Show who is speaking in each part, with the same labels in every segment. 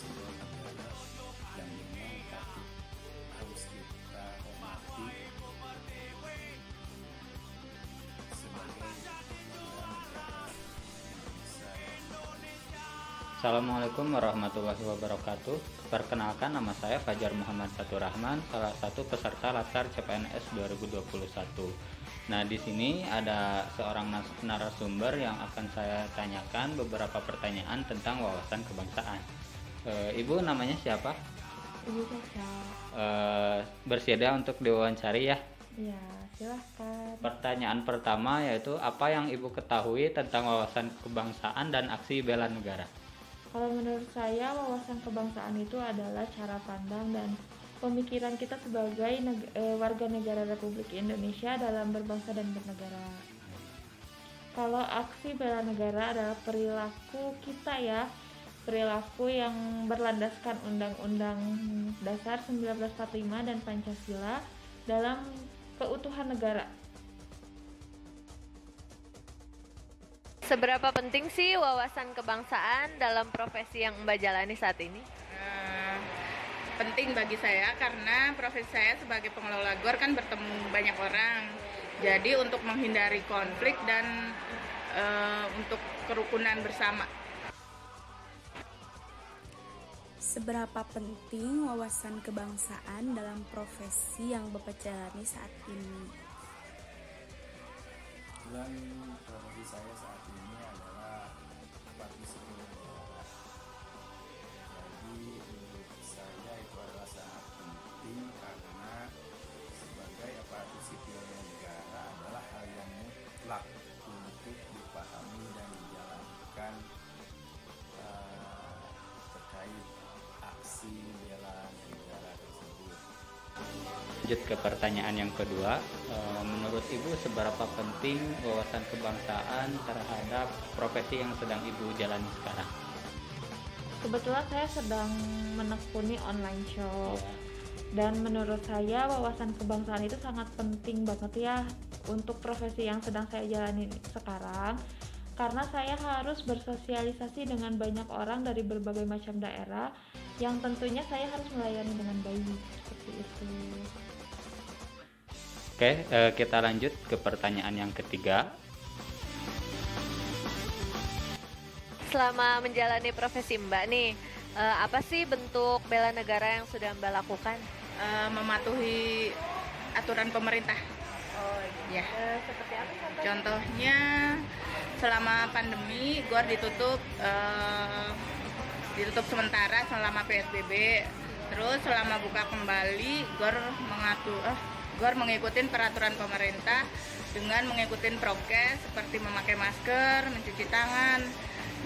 Speaker 1: sebuah negara yang memang patut harus kita hormati sebagai negara Indonesia.
Speaker 2: Assalamualaikum warahmatullahi wabarakatuh. Perkenalkan, nama saya Fajar Muhammad Fatur Rahman, salah satu peserta Latsar CPNS 2021. Nah, di sini ada seorang narasumber yang akan saya tanyakan beberapa pertanyaan tentang wawasan kebangsaan. Ibu namanya siapa?
Speaker 3: Ibu Caca.
Speaker 2: Bersedia untuk diwawancari ya?
Speaker 3: Ya, silahkan.
Speaker 2: Pertanyaan pertama yaitu, apa yang Ibu ketahui tentang wawasan kebangsaan dan aksi bela negara?
Speaker 3: Kalau menurut saya, wawasan kebangsaan itu adalah cara pandang dan pemikiran kita sebagai warga negara Republik Indonesia dalam berbangsa dan bernegara. Kalau aksi bela negara adalah perilaku kita ya, perilaku yang berlandaskan Undang-Undang Dasar 1945 dan Pancasila dalam keutuhan negara.
Speaker 4: Seberapa penting sih wawasan kebangsaan dalam profesi yang Mbak jalani saat ini?
Speaker 5: Penting bagi saya karena profesi saya sebagai pengelola GOR kan bertemu banyak orang. Jadi untuk menghindari konflik dan untuk kerukunan bersama.
Speaker 6: Seberapa penting wawasan kebangsaan dalam profesi yang Bapak jalani saat ini?
Speaker 1: Kebetulan profesi saya saat ini adalah praktisi negara. Jadi menurut saya itu adalah sangat penting karena sebagai aparatur sipil negara adalah hal yang mutlak untuk dipahami dan dijalankan terkait aksi bela negara tersebut.
Speaker 2: Lanjut ke pertanyaan yang kedua, menurut Ibu seberapa penting wawasan kebangsaan terhadap profesi yang sedang Ibu jalani sekarang?
Speaker 3: Kebetulan saya sedang menekuni online shop. Dan menurut saya wawasan kebangsaan itu sangat penting banget ya untuk profesi yang sedang saya jalani sekarang. Karena saya harus bersosialisasi dengan banyak orang dari berbagai macam daerah yang tentunya saya harus melayani dengan baik, seperti itu.
Speaker 2: Oke, kita lanjut ke pertanyaan yang ketiga.
Speaker 4: Selama menjalani profesi Mbak nih, apa sih bentuk bela negara yang sudah Mbak lakukan?
Speaker 5: Mematuhi aturan pemerintah. Ya.
Speaker 4: Seperti apa contohnya?
Speaker 5: Contohnya selama pandemi GOR ditutup sementara selama PSBB. Terus selama buka kembali GOR mengikuti peraturan pemerintah dengan mengikuti prokes seperti memakai masker, mencuci tangan,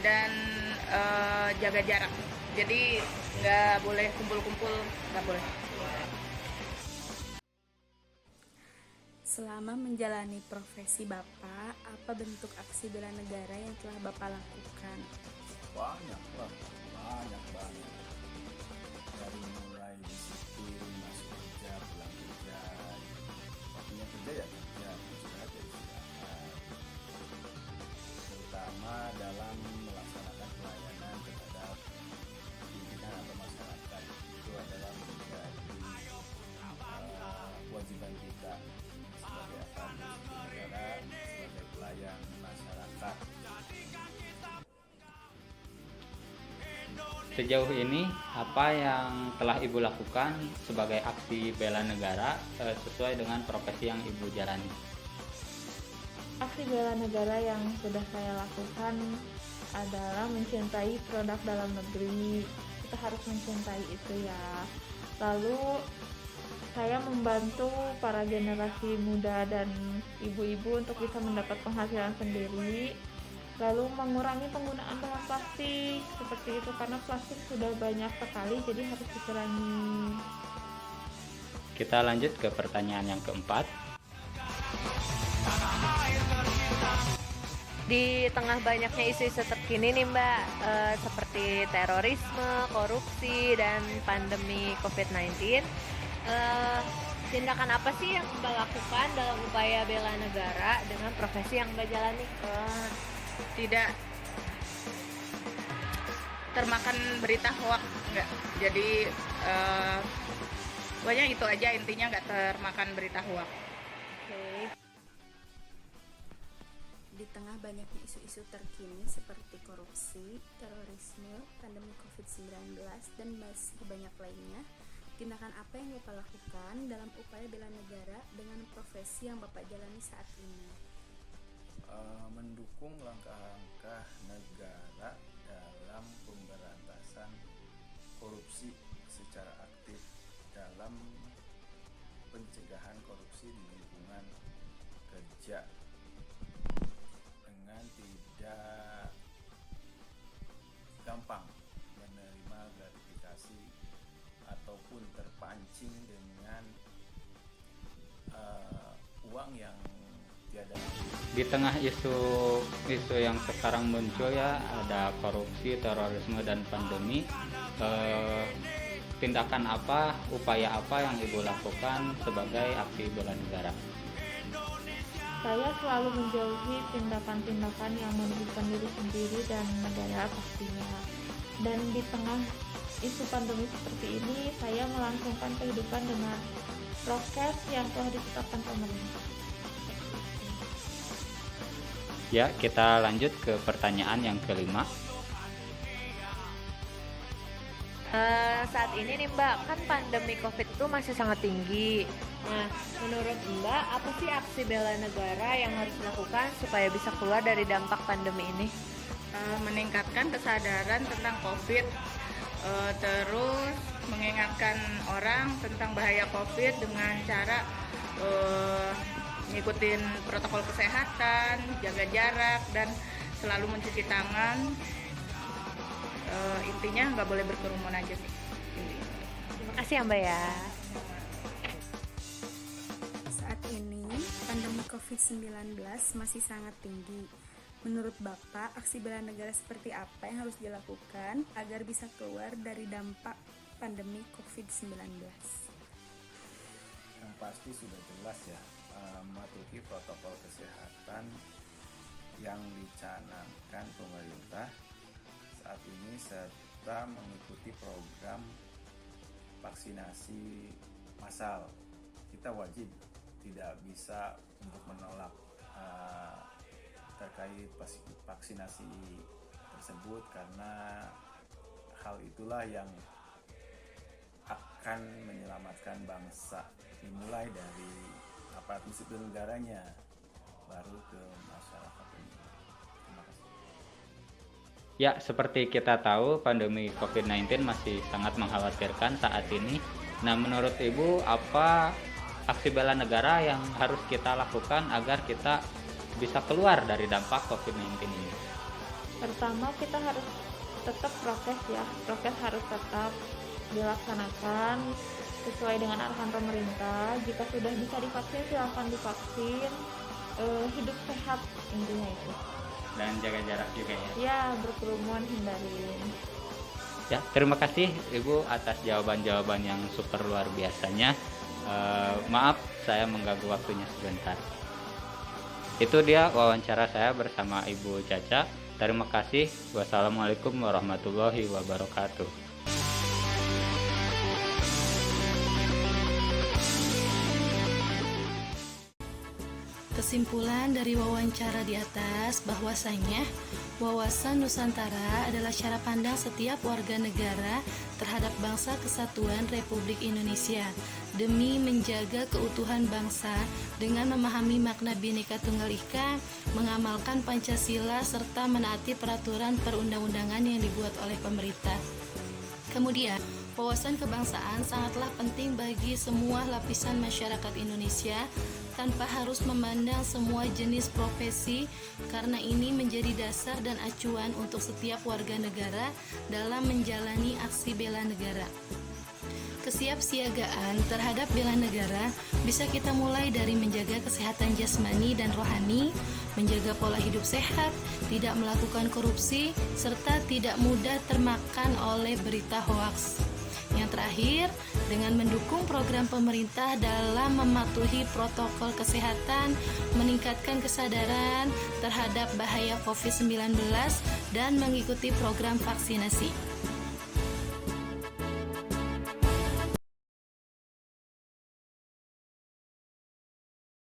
Speaker 5: dan jaga jarak. Jadi nggak boleh kumpul-kumpul, nggak boleh.
Speaker 6: Selama menjalani profesi Bapak, apa bentuk aksi bela negara yang telah Bapak lakukan?
Speaker 1: Banyak banget. Dari mulai disiplin, masuk kerja, pulang kerja, waktunya kerja ya kerja, istirahat ya istirahat. Terutama dalam melaksanakan pelayanan terhadap pimpinan atau masyarakat, itu adalah menjadi kewajiban kita sebagai aparatur sipil negara, sebagai pelayan masyarakat.
Speaker 2: Sejauh ini, apa yang telah Ibu lakukan sebagai aksi bela negara sesuai dengan profesi yang Ibu jalani?
Speaker 3: Aksi bela negara yang sudah saya lakukan adalah mencintai produk dalam negeri. Kita harus mencintai itu ya. Lalu saya membantu para generasi muda dan ibu-ibu untuk bisa mendapat penghasilan sendiri. Lalu mengurangi penggunaan bahan plastik seperti itu, karena plastik sudah banyak sekali, jadi harus dikurangi.
Speaker 2: Kita lanjut ke pertanyaan yang keempat.
Speaker 4: Di tengah banyaknya isu-isu terkini nih Mbak, seperti terorisme, korupsi, dan pandemi COVID-19, tindakan apa sih yang Mbak lakukan dalam upaya bela negara dengan profesi yang Mbak jalani?
Speaker 5: Tidak termakan berita hoak, nggak. Jadi pokoknya itu aja intinya, nggak termakan berita hoak.
Speaker 4: Oke.
Speaker 6: Di tengah banyaknya isu-isu terkini seperti korupsi, terorisme, pandemi COVID-19, dan masih banyak lainnya, tindakan apa yang Bapak lakukan dalam upaya bela negara dengan profesi yang Bapak jalani saat ini?
Speaker 1: Mendukung langkah-langkah negara dalam pemberantasan korupsi secara aktif dalam pencegahan korupsi di lingkungan kerja dengan tidak gampang menerima gratifikasi ataupun terpancing dengan uang yang tiada.
Speaker 2: Di tengah isu yang sekarang muncul ya, ada korupsi, terorisme, dan pandemi, tindakan apa, upaya apa yang Ibu lakukan sebagai aksi bela negara?
Speaker 3: Saya selalu menjauhi tindakan-tindakan yang merugikan diri sendiri dan negara pastinya. Dan di tengah isu pandemi seperti ini, saya melangsungkan kehidupan dengan prokes yang telah ditetapkan pemerintah.
Speaker 2: Ya, kita lanjut ke pertanyaan yang kelima.
Speaker 4: Saat ini nih Mbak, kan pandemi COVID itu masih sangat tinggi. Nah, menurut Mbak, apa sih aksi bela negara yang harus dilakukan supaya bisa keluar dari dampak pandemi ini?
Speaker 5: Meningkatkan kesadaran tentang COVID, terus mengingatkan orang tentang bahaya COVID dengan cara ngikutin protokol kesehatan, jaga jarak, dan selalu mencuci tangan. Intinya nggak boleh berkerumun aja sih.
Speaker 4: Terima kasih ya Mbak ya.
Speaker 6: Saat ini, pandemi COVID-19 masih sangat tinggi. Menurut Bapak, aksi bela negara seperti apa yang harus dilakukan agar bisa keluar dari dampak pandemi COVID-19?
Speaker 1: Yang pasti sudah jelas ya, mematuhi protokol kesehatan yang dicanangkan pemerintah saat ini serta mengikuti program vaksinasi massal. Kita wajib, tidak bisa untuk menolak terkait vaksinasi tersebut, karena hal itulah yang akan menyelamatkan bangsa, dimulai dari aparat sipil negaranya baru ke masyarakat ini. Terima kasih.
Speaker 2: Ya, seperti kita tahu, pandemi COVID-19 masih sangat mengkhawatirkan saat ini. Nah, menurut Ibu, apa aksi bela negara yang harus kita lakukan agar kita bisa keluar dari dampak COVID-19 ini?
Speaker 3: Pertama, kita harus tetap prokes ya. Prokes harus tetap dilaksanakan sesuai dengan arahan pemerintah. Jika sudah bisa divaksin, silakan divaksin. Hidup sehat intinya itu.
Speaker 2: Dan jaga jarak juga ya.
Speaker 3: Ya, berkerumun hindarin.
Speaker 2: Ya, terima kasih Ibu atas jawaban-jawaban yang super luar biasanya. Maaf saya mengganggu waktunya sebentar. Itu dia wawancara saya bersama Ibu Caca. Terima kasih. Wassalamualaikum warahmatullahi wabarakatuh.
Speaker 7: Kesimpulan dari wawancara di atas bahwasanya wawasan Nusantara adalah cara pandang setiap warga negara terhadap bangsa kesatuan Republik Indonesia demi menjaga keutuhan bangsa dengan memahami makna Bhinneka Tunggal Ika, mengamalkan Pancasila serta menaati peraturan perundang-undangan yang dibuat oleh pemerintah. Kemudian, wawasan kebangsaan sangatlah penting bagi semua lapisan masyarakat Indonesia tanpa harus memandang semua jenis profesi, karena ini menjadi dasar dan acuan untuk setiap warga negara dalam menjalani aksi bela negara. Kesiapsiagaan terhadap bela negara bisa kita mulai dari menjaga kesehatan jasmani dan rohani, menjaga pola hidup sehat, tidak melakukan korupsi, serta tidak mudah termakan oleh berita hoaks. Yang terakhir, dengan mendukung program pemerintah dalam mematuhi protokol kesehatan, meningkatkan kesadaran terhadap bahaya COVID-19, dan mengikuti program vaksinasi.